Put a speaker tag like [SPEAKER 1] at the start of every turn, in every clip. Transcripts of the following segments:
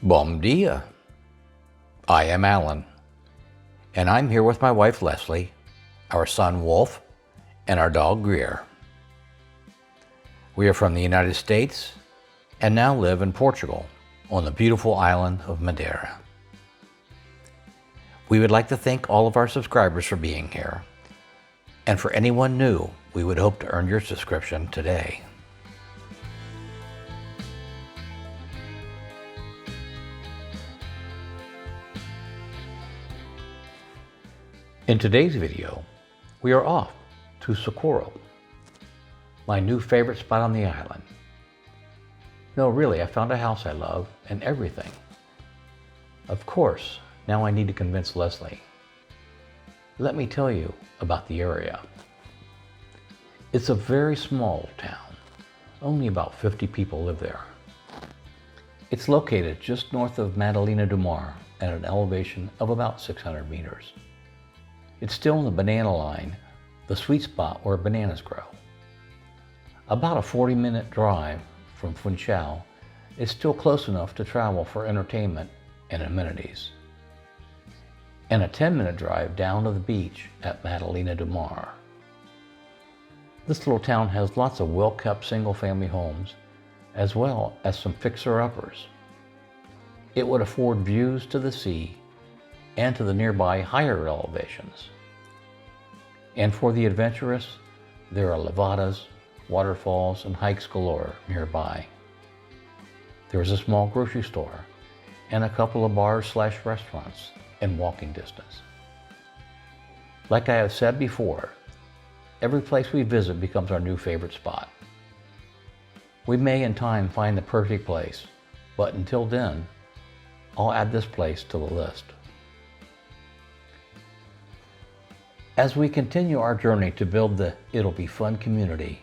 [SPEAKER 1] Bom dia. I am Alan, and I'm here with my wife Leslie, our son Wolf, and our dog Greer. We are from the United States and now live in Portugal on the beautiful island of Madeira. We would like to thank all of our subscribers for being here, and for anyone new, we would hope to earn your subscription today. In today's video, we are off to Socorro, my new favorite spot on the island. No, really, I found a house I love and everything. Of course, now I need to convince Leslie. Let me tell you about the area. It's a very small town. Only about 50 people live there. It's located just north of Madalena do Mar at an elevation of about 600 meters. It's still in the banana line, the sweet spot where bananas grow. About a 40-minute drive from Funchal, it's still close enough to travel for entertainment and amenities. And a 10-minute drive down to the beach at Madalena do Mar. This little town has lots of well-kept single-family homes, as well as some fixer-uppers. It would afford views to the sea and to the nearby higher elevations. And for the adventurous, there are levadas, waterfalls, and hikes galore nearby. There is a small grocery store and a couple of bars/restaurants in walking distance. Like I have said before, every place we visit becomes our new favorite spot. We may in time find the perfect place, but until then, I'll add this place to the list. As we continue our journey to build the It'll Be Fun community,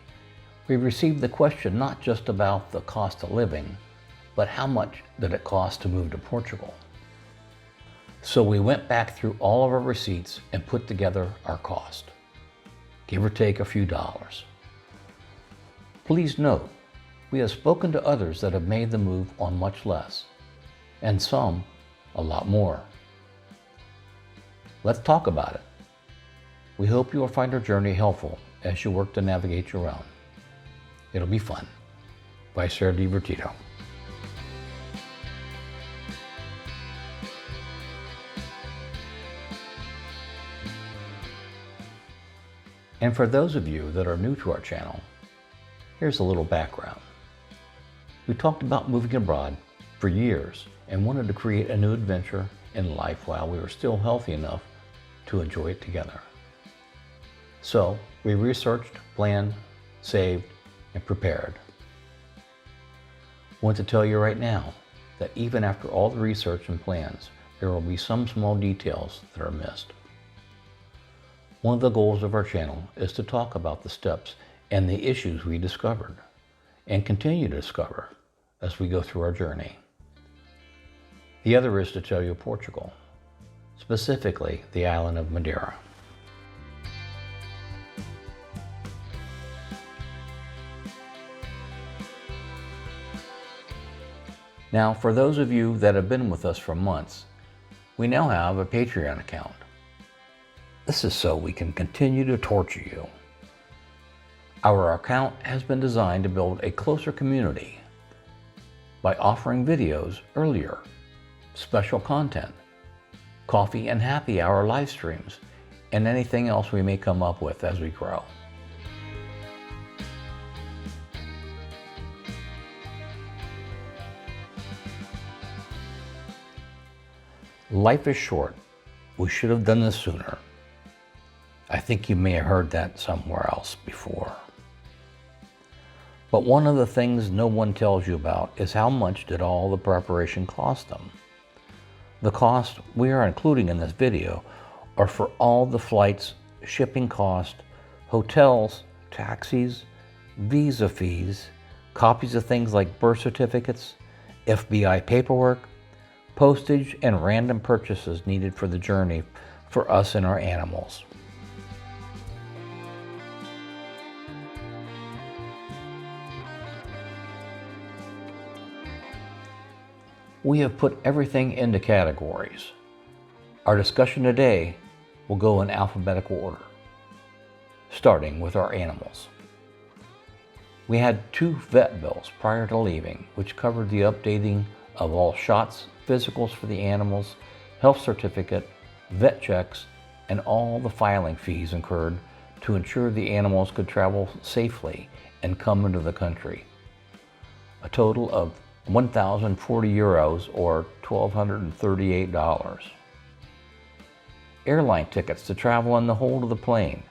[SPEAKER 1] we received the question not just about the cost of living, but how much did it cost to move to Portugal? So we went back through all of our receipts and put together our cost, give or take a few dollars. Please note, we have spoken to others that have made the move on much less, and some a lot more. Let's talk about it. We hope you will find our journey helpful as you work to navigate your own. It'll be fun. By Ser Divertido. And for those of you that are new to our channel, here's a little background. We talked about moving abroad for years and wanted to create a new adventure in life while we were still healthy enough to enjoy it together. So we researched, planned, saved, and prepared. I want to tell you right now that even after all the research and plans, there will be some small details that are missed. One of the goals of our channel is to talk about the steps and the issues we discovered and continue to discover as we go through our journey. The other is to tell you Portugal, specifically the island of Madeira. Now, for those of you that have been with us for months, we now have a Patreon account. This is so we can continue to torture you. Our account has been designed to build a closer community by offering videos earlier, special content, coffee and happy hour live streams, and anything else we may come up with as we grow. Life is short. We should have done this sooner. I think you may have heard that somewhere else before. But one of the things no one tells you about is how much did all the preparation cost them. The cost we are including in this video are for all the flights, shipping cost, hotels, taxis, visa fees, copies of things like birth certificates, FBI paperwork, postage, and random purchases needed for the journey for us and our animals. We have put everything into categories. Our discussion today will go in alphabetical order, starting with our animals. We had 2 vet bills prior to leaving, which covered the updating of all shots, physicals for the animals, health certificate, vet checks, and all the filing fees incurred to ensure the animals could travel safely and come into the country. A total of 1,040 euros or $1,238. Airline tickets to travel in the hold of the plane,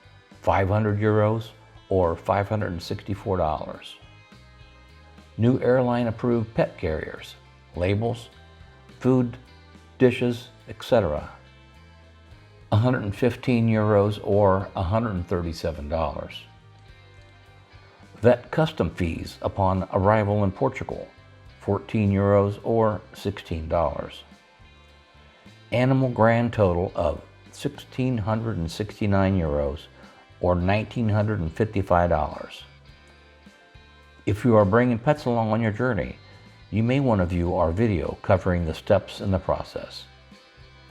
[SPEAKER 1] 500 euros or $564. New airline approved pet carriers, labels, food, dishes, etc. 115 euros or $137. Vet custom fees upon arrival in Portugal, 14 euros or $16. Animal grand total of 1,669 euros or $1,955. If you are bringing pets along on your journey, you may want to view our video covering the steps in the process.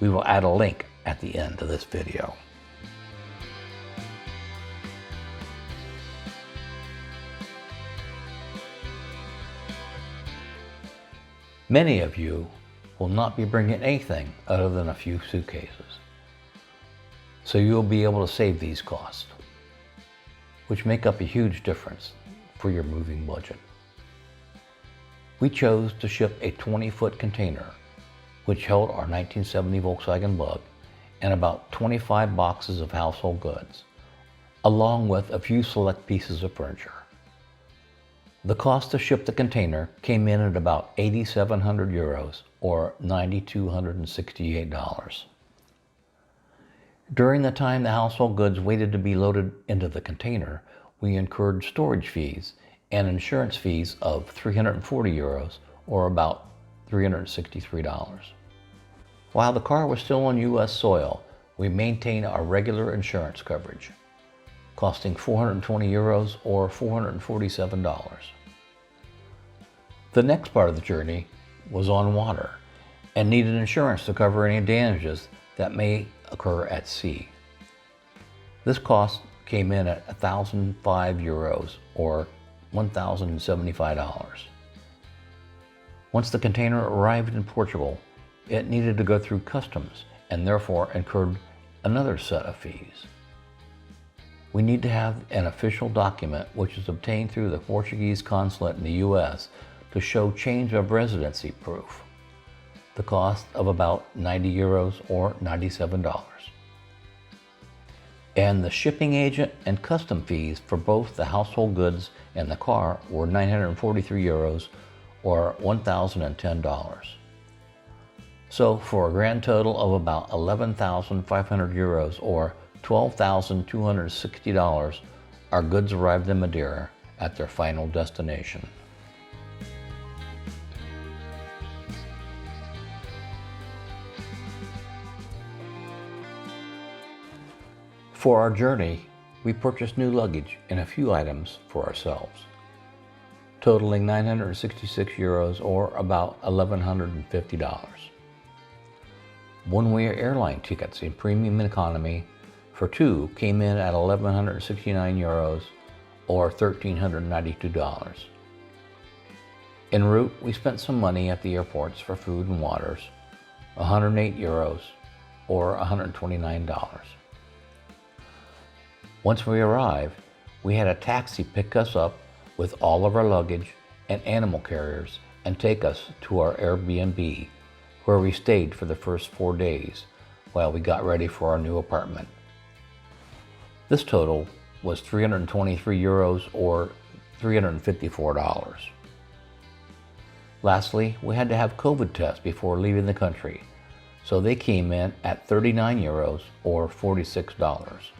[SPEAKER 1] We will add a link at the end of this video. Many of you will not be bringing anything other than a few suitcases, so you'll be able to save these costs, which make up a huge difference for your moving budget. We chose to ship a 20-foot container, which held our 1970 Volkswagen Bug and about 25 boxes of household goods, along with a few select pieces of furniture. The cost to ship the container came in at about 8,700 euros or $9,268. During the time the household goods waited to be loaded into the container, we incurred storage fees and insurance fees of 340 euros or about $363. While the car was still on U.S. soil, we maintained our regular insurance coverage, costing 420 euros or $447. The next part of the journey was on water and needed insurance to cover any damages that may occur at sea. This cost came in at 1,005 euros or $1,075. Once the container arrived in Portugal, it needed to go through customs and therefore incurred another set of fees. We need to have an official document which is obtained through the Portuguese consulate in the U.S. to show change of residency proof, the cost of about 90 euros or $97. And the shipping agent and custom fees for both the household goods and the car were 943 euros or $1,010. So for a grand total of about 11,500 euros or $12,260, our goods arrived in Madeira at their final destination. For our journey, we purchased new luggage and a few items for ourselves, totaling 966 euros or about $1,150. One-way airline tickets in premium and economy for 2 came in at 1,169 euros or $1,392. En route, we spent some money at the airports for food and waters, 108 euros or $129. Once we arrived, we had a taxi pick us up with all of our luggage and animal carriers and take us to our Airbnb, where we stayed for the first 4 days while we got ready for our new apartment. This total was 323 euros or $354. Lastly, we had to have COVID tests before leaving the country, so they came in at 39 euros or $46.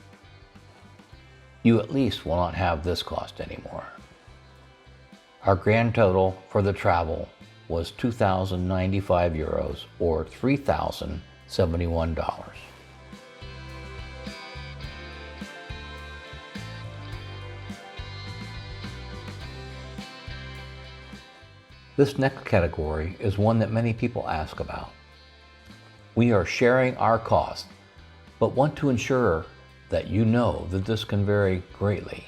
[SPEAKER 1] You at least will not have this cost anymore. Our grand total for the travel was 2,095 euros or $3,071. This next category is one that many people ask about. We are sharing our costs, but want to ensure that you know that this can vary greatly,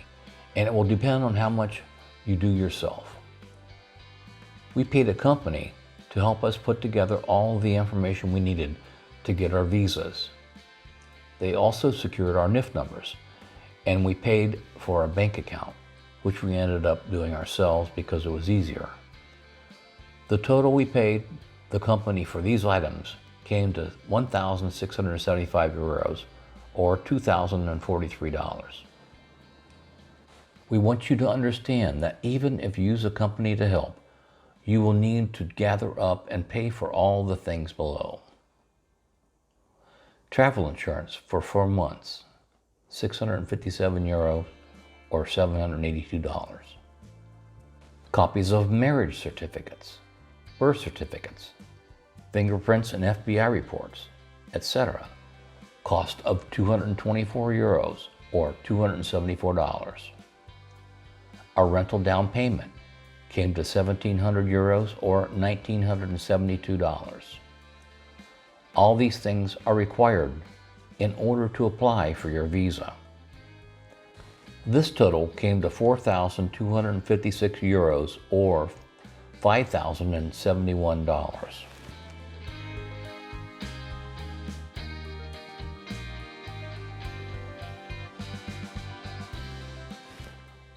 [SPEAKER 1] and it will depend on how much you do yourself. We paid a company to help us put together all the information we needed to get our visas. They also secured our NIF numbers, and we paid for a bank account, which we ended up doing ourselves because it was easier. The total we paid the company for these items came to 1,675 euros, or $2,043. We want you to understand that even if you use a company to help, you will need to gather up and pay for all the things below. Travel insurance for 4 months, 657 euros, or $782. Copies of marriage certificates, birth certificates, fingerprints and FBI reports, etc. Cost of 224 euros, or $274. Our rental down payment came to 1,700 euros, or $1,972. All these things are required in order to apply for your visa. This total came to 4,256 euros, or $5,071.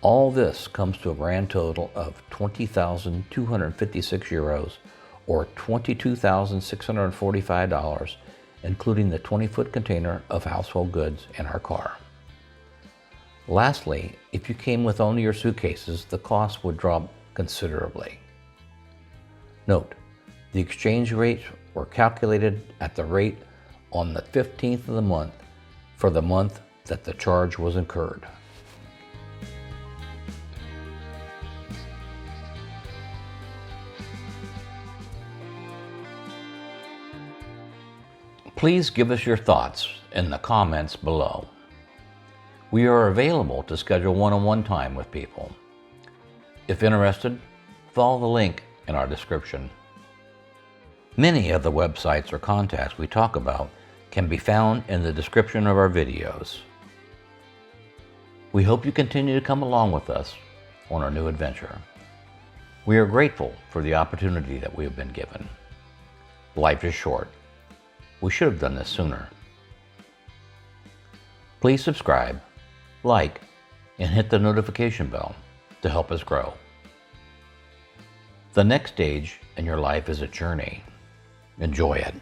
[SPEAKER 1] All this comes to a grand total of 20,256 euros, or $22,645, including the 20-foot container of household goods in our car. Lastly, if you came with only your suitcases, the cost would drop considerably. Note, the exchange rates were calculated at the rate on the 15th of the month for the month that the charge was incurred. Please give us your thoughts in the comments below. We are available to schedule one-on-one time with people. If interested, follow the link in our description. Many of the websites or contacts we talk about can be found in the description of our videos. We hope you continue to come along with us on our new adventure. We are grateful for the opportunity that we have been given. Life is short. We should have done this sooner. Please subscribe, like, and hit the notification bell to help us grow. The next stage in your life is a journey. Enjoy it.